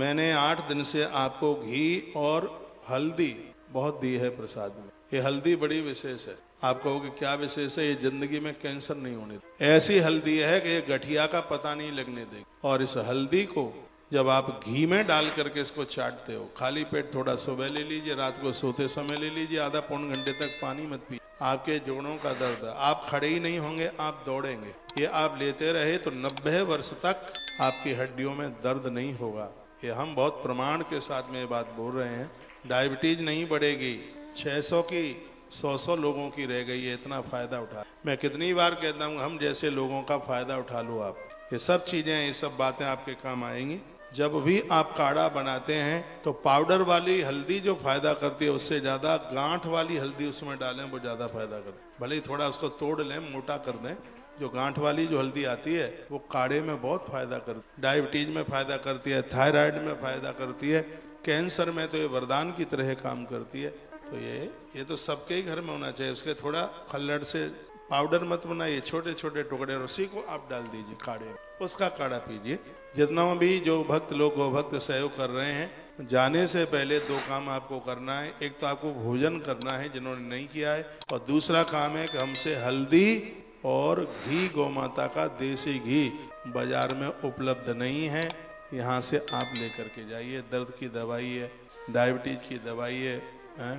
मैंने 8 दिन से आपको घी और हल्दी बहुत दी है प्रसाद में। ये हल्दी बड़ी विशेष है। आप कहोगे क्या विशेष है? ये जिंदगी में कैंसर नहीं होने देगी। ऐसी हल्दी है कि ये गठिया का पता नहीं लगने देगी। और इस हल्दी को जब आप घी में डाल करके इसको चाटते हो, खाली पेट थोड़ा सुबह ले लीजिए, रात को सोते समय ले लीजिए, आधा पौन घंटे तक पानी मत पी। आपके जोड़ों का दर्द, आप खड़े ही नहीं होंगे, आप दौड़ेंगे। ये आप लेते रहे तो 90 वर्ष तक आपकी हड्डियों में दर्द नहीं होगा। ये हम बहुत प्रमाण के साथ में ये बात बोल रहे हैं। डायबिटीज नहीं बढ़ेगी। 600 की 100 लोगों की रह गई है। इतना फायदा उठा, मैं कितनी बार कहता हूँ, हम जैसे लोगों का फायदा उठा लो आप। ये सब चीजें, ये सब बातें आपके काम आएंगी। जब भी आप काढ़ा बनाते हैं तो पाउडर वाली हल्दी जो फायदा करती है, उससे ज्यादा गांठ वाली हल्दी उसमें डालें, वो ज्यादा फायदा करती है। भले ही थोड़ा उसको तोड़ लें, मोटा कर दें। जो गांठ वाली जो हल्दी आती है वो काढ़े में बहुत फायदा करती है। डायबिटीज में फायदा करती है, थायराइड में फायदा करती है, कैंसर में तो ये वरदान की तरह काम करती है। तो ये तो सबके ही घर में होना चाहिए। उसके थोड़ा खल्लड़ से पाउडर मत बनाइए, छोटे छोटे टुकड़े, उसी को आप डाल दीजिए काढ़े में, उसका काढ़ा पीजिए। जितना भी जो भक्त लोग भक्त सहयोग कर रहे हैं, जाने से पहले 2 काम आपको करना है। एक तो आपको भोजन करना है जिन्होंने नहीं किया है, और दूसरा काम है कि हमसे हल्दी और घी, गौ माता का देसी घी बाजार में उपलब्ध नहीं है, यहाँ से आप लेकर के जाइए। दर्द की दवाई है, डायबिटीज की दवाई है,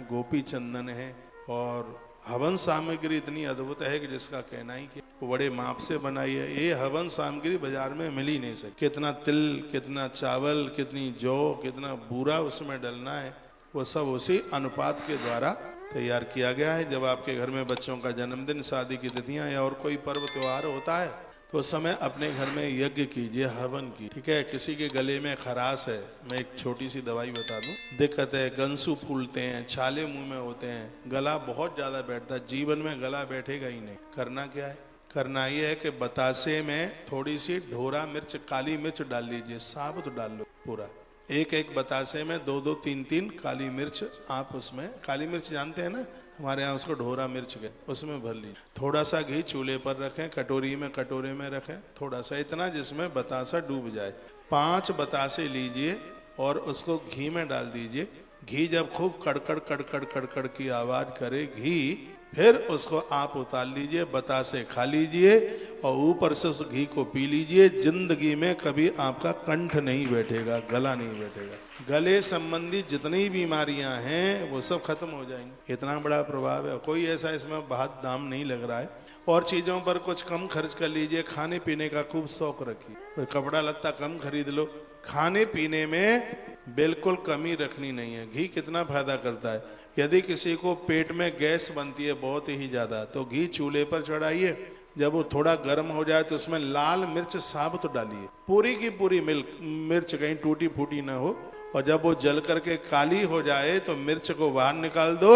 गोपी चंदन है, और हवन सामग्री इतनी अद्भुत है कि जिसका कहना ही कि वो बड़े माप से बनाई है। ये हवन सामग्री बाजार में मिल ही नहीं सकती। कितना तिल, कितना चावल, कितनी जौ, कितना बूरा उसमें डलना है, वो सब उसी अनुपात के द्वारा तैयार किया गया है। जब आपके घर में बच्चों का जन्मदिन, शादी की तिथियां या और कोई पर्व त्योहार होता है तो उस समय अपने घर में यज्ञ कीजिए, हवन की। ठीक है, किसी के गले में खराश है, मैं एक छोटी सी दवाई बता दूं, दिक्कत है, गंसू फूलते हैं, छाले मुंह में होते हैं, गला बहुत ज्यादा बैठता है, जीवन में गला बैठेगा ही नहीं। करना क्या है? करना ये है कि बतासे में थोड़ी सी ढोरा मिर्च, काली मिर्च डाल लीजिए, साबुत डाल लो पूरा। एक बतासे में 2-2, 3-3 काली मिर्च आप उसमें, काली मिर्च जानते हैं ना, हमारे यहाँ उसको ढोरा मिर्च के, उसमें भर लीजिए। थोड़ा सा घी चूल्हे पर रखें, कटोरी में, कटोरे में रखें, थोड़ा सा, इतना जिसमें बतासा डूब जाए। 5 बतासे लीजिए और उसको घी में डाल दीजिए। घी जब खूब कड़कड़ कड़कड़ कड़कड़ की आवाज करे घी, फिर उसको आप उतार लीजिए, बतासे खा लीजिए और ऊपर से उस घी को पी लीजिए। जिंदगी में कभी आपका कंठ नहीं बैठेगा, गला नहीं बैठेगा। गले संबंधी जितनी बीमारियां हैं वो सब खत्म हो जाएंगी। इतना बड़ा प्रभाव है। कोई ऐसा इसमें बहुत दाम नहीं लग रहा है। और चीजों पर कुछ कम खर्च कर लीजिए। खाने पीने का खूब शौक रखिए, कोई कपड़ा लत्ता कम खरीद लो। खाने पीने में बिल्कुल कमी रखनी नहीं है। घी कितना फायदा करता है। यदि किसी को पेट में गैस बनती है बहुत ही ज्यादा, तो घी चूल्हे पर चढ़ाइए, जब वो थोड़ा गर्म हो जाए तो उसमें लाल मिर्च साबुत डालिए, पूरी की पूरी मिर्च, कहीं टूटी फूटी ना हो। और जब वो जल करके काली हो जाए तो मिर्च को बाहर निकाल दो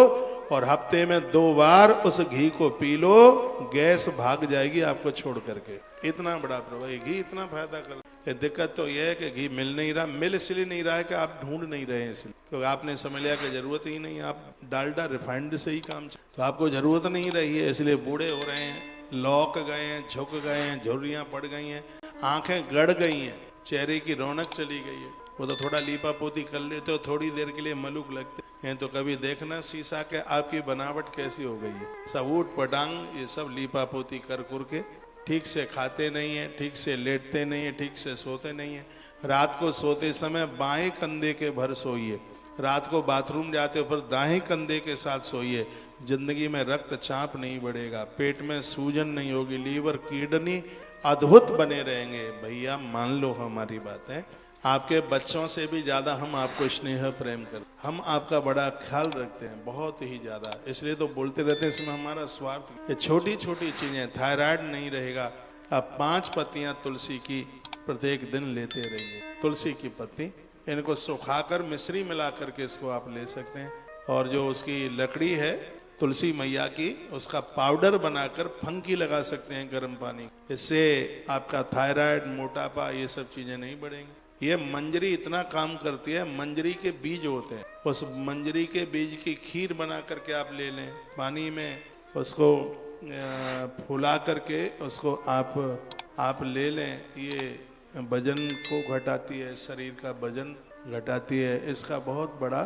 और हफ्ते में 2 बार उस घी को पी लो, गैस भाग जाएगी आपको छोड़ करके। इतना बड़ा प्रभाव, घी इतना फायदा कर। दिक्कत तो यह है कि घी मिल नहीं रहा। मिल इसलिए नहीं रहा है कि आप ढूंढ नहीं रहे हैं, इसलिए क्योंकि आपने समझ लिया कि जरूरत ही नहीं, आप डालडा रिफाइंड से ही काम, तो आपको जरूरत नहीं रही है, इसलिए बूढ़े हो रहे हैं, लौक गए हैं, झुक गए हैं, झुर्रियां पड़ गई हैं, आंखें गड़ गई हैं, चेहरे की रौनक चली गई है। वो तो थोड़ा लीपा पोती कर लेते हो, थोड़ी देर के लिए मलूक लगते हैं, तो कभी देखना शीशा के आपकी बनावट कैसी हो गई है। सब ऊट पटांग ये सब लीपा पोती कर के ठीक से खाते नहीं है, ठीक से लेटते नहीं है, ठीक से सोते नहीं है। रात को सोते समय बाएं कंधे के भर सोइए, रात को बाथरूम जाते पर दाएं कंधे के साथ सोइए। जिंदगी में रक्तचाप नहीं बढ़ेगा, पेट में सूजन नहीं होगी, लीवर, किडनी अद्भुत बने रहेंगे। भैया मान लो हमारी बात है। आपके बच्चों से भी ज्यादा हम आपको स्नेह प्रेम करते, हम आपका बड़ा ख्याल रखते हैं, बहुत ही ज्यादा। इसलिए तो बोलते रहते हैं, इसमें हमारा स्वार्थ। ये छोटी छोटी चीजें, थायराइड नहीं रहेगा। आप 5 पत्तियां तुलसी की प्रत्येक दिन लेते रहिए। तुलसी की पत्ती, इनको सुखाकर मिश्री मिला करके इसको आप ले सकते हैं। और जो उसकी लकड़ी है तुलसी मैया की, उसका पाउडर बनाकर फंकी लगा सकते हैं गर्म पानी। इससे आपका थायराइड, मोटापा, ये सब चीजें नहीं बढ़ेंगी। ये मंजरी इतना काम करती है। मंजरी के बीज होते हैं, उस मंजरी के बीज की खीर बना करके आप ले लें, पानी में उसको फुला करके उसको आप ले लें। ये वजन को घटाती है, शरीर का वजन घटाती है। इसका बहुत बड़ा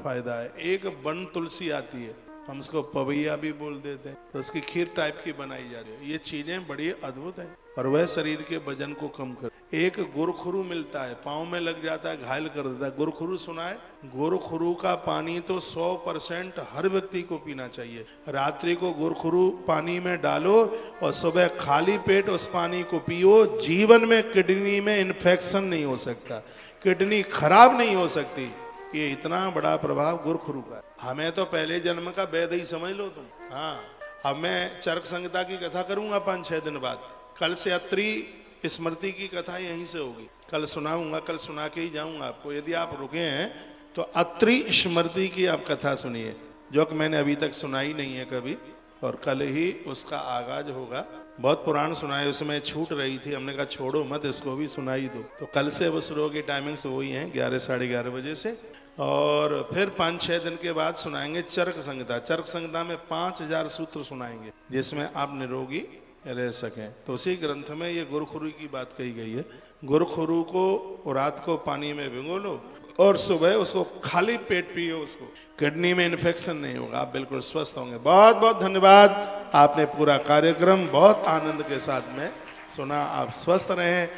फायदा है। एक वन तुलसी आती है, हम उसको पवैया भी बोल देते हैं, तो उसकी खीर टाइप की बनाई जाती है। ये चीजें बड़ी अद्भुत हैं और वह शरीर के वजन को कम कर। एक गुरखुरु मिलता है, पाँव में लग जाता है, घायल कर देता है। गुरखुरु सुना है? गुरखुरु का पानी तो 100% हर व्यक्ति को पीना चाहिए। रात्रि को गुरखुरु पानी में डालो और सुबह खाली पेट उस पानी को पियो। जीवन में किडनी में इन्फेक्शन नहीं हो सकता, किडनी खराब नहीं हो सकती। ये इतना बड़ा प्रभाव गुरखुरु का। हमें तो पहले जन्म का वैध ही समझ लो तुम। हाँ, अब मैं चरक संहिता की कथा करूंगा 5-6 दिन बाद। कल से अत्रि स्मृति की कथा यहीं से होगी, कल सुनाऊंगा, कल सुना के ही जाऊंगा आपको। यदि आप रुके हैं तो अत्रि स्मृति की आप कथा सुनिए, जो कि मैंने अभी तक सुनाई नहीं है कभी, और कल ही उसका आगाज होगा। बहुत पुराण सुनाए, उसमें छूट रही थी, हमने कहा छोड़ो मत, इसको भी सुनाई दो। तो कल से वो शुरू की टाइमिंग्स वही हैं, 11-11:30 बजे से। और फिर 5-6 दिन के बाद सुनाएंगे चरक संहिता। चरक संहिता में 5000 सूत्र सुनाएंगे, जिसमें आप निरोगी रह सकें। तो उसी ग्रंथ में ये गुरखुरु की बात कही गई है। गुरखुरु को रात को पानी में भिगो लो और सुबह उसको खाली पेट पियो, उसको किडनी में इन्फेक्शन नहीं होगा, आप बिल्कुल स्वस्थ होंगे। बहुत बहुत धन्यवाद, आपने पूरा कार्यक्रम बहुत आनंद के साथ में सुना। आप स्वस्थ रहें,